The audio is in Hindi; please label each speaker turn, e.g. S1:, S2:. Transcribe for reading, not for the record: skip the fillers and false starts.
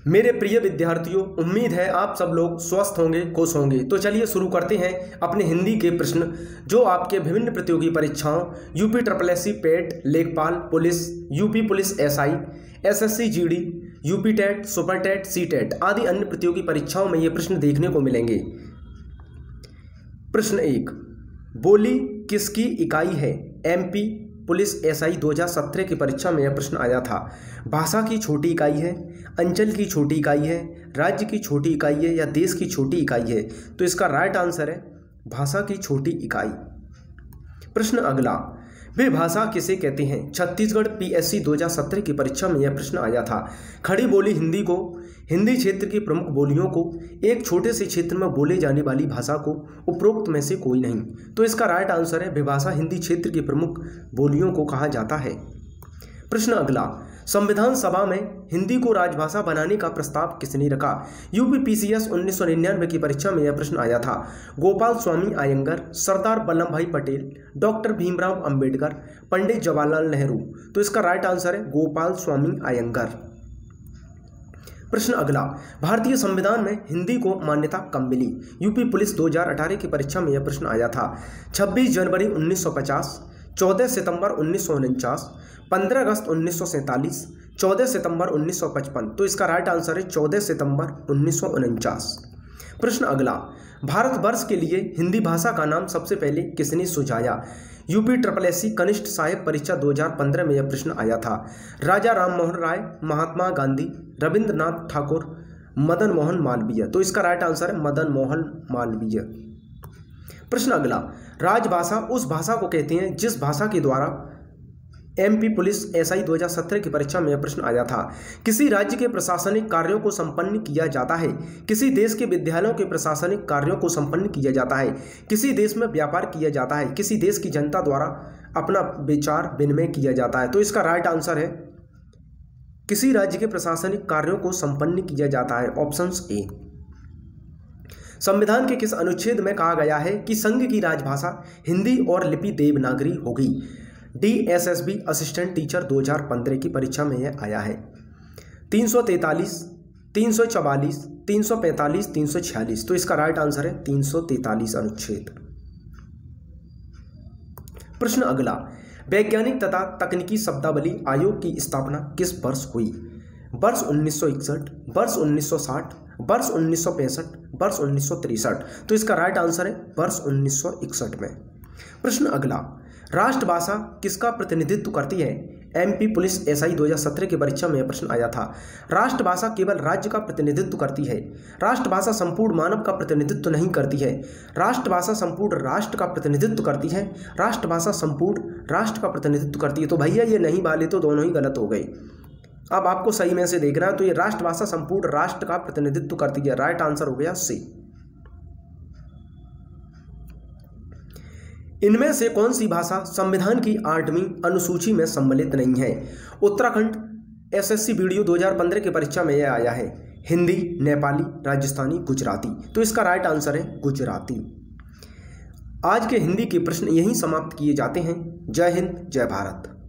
S1: मेरे प्रिय विद्यार्थियों, उम्मीद है आप सब लोग स्वस्थ होंगे, खुश होंगे। तो चलिए शुरू करते हैं अपने हिंदी के प्रश्न जो आपके विभिन्न प्रतियोगी परीक्षाओं यूपी SSSC पेट, लेखपाल police, UP police SI, SSC GD, UP TET, super TET, CTET आदि अन्य प्रतियोगी परीक्षाओं में ये प्रश्न देखने को मिलेंगे। प्रश्न 1, बोली किसकी इकाई है? MP पुलिस SI 2017 की परीक्षा में यह प्रश्न आया था। भाषा की छोटी इकाई है, अंचल की छोटी इकाई है, राज्य की छोटी इकाई है या देश की छोटी इकाई है? तो इसका राइट आंसर है भाषा की छोटी इकाई। प्रश्न अगला, वे भाषा किसे कहते हैं? छत्तीसगढ़ PSC 2017 की परीक्षा में यह प्रश्न आया था। खड़ी बोली हिंदी को, हिंदी क्षेत्र की प्रमुख बोलियों को, एक छोटे से क्षेत्र में बोले जाने वाली भाषा को, उपरोक्त में से कोई नहीं। तो इसका राइट आंसर है विभाषा हिंदी क्षेत्र की प्रमुख बोलियों को कहा जाता है। प्रश्न अगला, संविधान सभा में हिंदी को राजभाषा बनाने का प्रस्ताव किसने रखा? यूपी PCS 1999 की परीक्षा में यह प्रश्न आया था। गोपाल स्वामी अयंगर, सरदार वल्लभ भाई पटेल, डॉक्टर भीमराव अंबेडकर, पंडित जवाहरलाल नेहरू? तो इसका राइट आंसर है गोपाल स्वामी अयंगर। प्रश्न अगला, भारतीय संविधान में हिंदी को मान्यता कब मिली? यूपी पुलिस 2018 की परीक्षा में यह प्रश्न आया था। 26 जनवरी 1950, 14 सितंबर 1949, 15 अगस्त 1947, 14 सितंबर 1955? तो इसका राइट आंसर है 14 सितंबर 1949। प्रश्न अगला, भारतवर्ष के लिए हिंदी भाषा का नाम सबसे पहले किसने सुझाया? यूपी SSSC कनिष्ठ सहायक परीक्षा 2015 में यह प्रश्न आया था। राजा राममोहन राय, महात्मा गांधी, रविंद्रनाथ ठाकुर, मदन मोहन मालवीय? तो इसका राइट आंसर है मदन मोहन मालवीय। प्रश्न अगला, राजभाषा उस भाषा को कहते हैं जिस भाषा के द्वारा MP पुलिस SI 2017 की परीक्षा में यह प्रश्न आया था। किसी राज्य के प्रशासनिक कार्यों को संपन्न किया जाता है, किसी देश के विद्यालयों के प्रशासनिक कार्यों को संपन्न किया जाता है, किसी देश में व्यापार किया जाता है, किसी देश की जनता द्वारा अपना विचार विनिमय किया जाता है? तो इसका राइट आंसर है किसी राज्य के प्रशासनिक कार्यों को संपन्न किया जाता है, ऑप्शन A। संविधान के किस अनुच्छेद में कहा गया है कि संघ की राजभाषा हिंदी और लिपि देवनागरी होगी? DSSB असिस्टेंट टीचर 2015 की परीक्षा में यह आया है। 343, 344, 345, 346? तो इसका राइट आंसर है 343 अनुच्छेद। प्रश्न अगला, वैज्ञानिक तथा तकनीकी शब्दावली आयोग की स्थापना किस वर्ष हुई? वर्ष 1961, वर्ष 1960, वर्ष 1965, वर्ष 1963? तो इसका राइट आंसर है वर्ष 1961 में। प्रश्न अगला, राष्ट्रभाषा किसका प्रतिनिधित्व करती है? MP पुलिस SI 2017 की परीक्षा में यह प्रश्न आया था। राष्ट्रभाषा केवल राज्य का प्रतिनिधित्व करती है, राष्ट्रभाषा संपूर्ण मानव का प्रतिनिधित्व नहीं करती है। राष्ट्रभाषा संपूर्ण राष्ट्र का प्रतिनिधित्व करती है, राष्ट्रभाषा संपूर्ण राष्ट्र का प्रतिनिधित्व करती है। तो भैया ये नहीं वाले तो दोनों ही गलत हो गए। अब आपको सही में से देखना है। तो ये राष्ट्रभाषा संपूर्ण राष्ट्र का प्रतिनिधित्व करती है, राइट आंसर हो गया C। इनमें से कौन सी भाषा संविधान की 8वीं अनुसूची में सम्मिलित नहीं है? उत्तराखंड SSC वीडियो 2015 की परीक्षा में यह आया है। हिंदी, नेपाली, राजस्थानी, गुजराती? तो इसका राइट आंसर है गुजराती। आज के हिंदी के प्रश्न यहीं समाप्त किए जाते हैं। जय हिंद, जय भारत।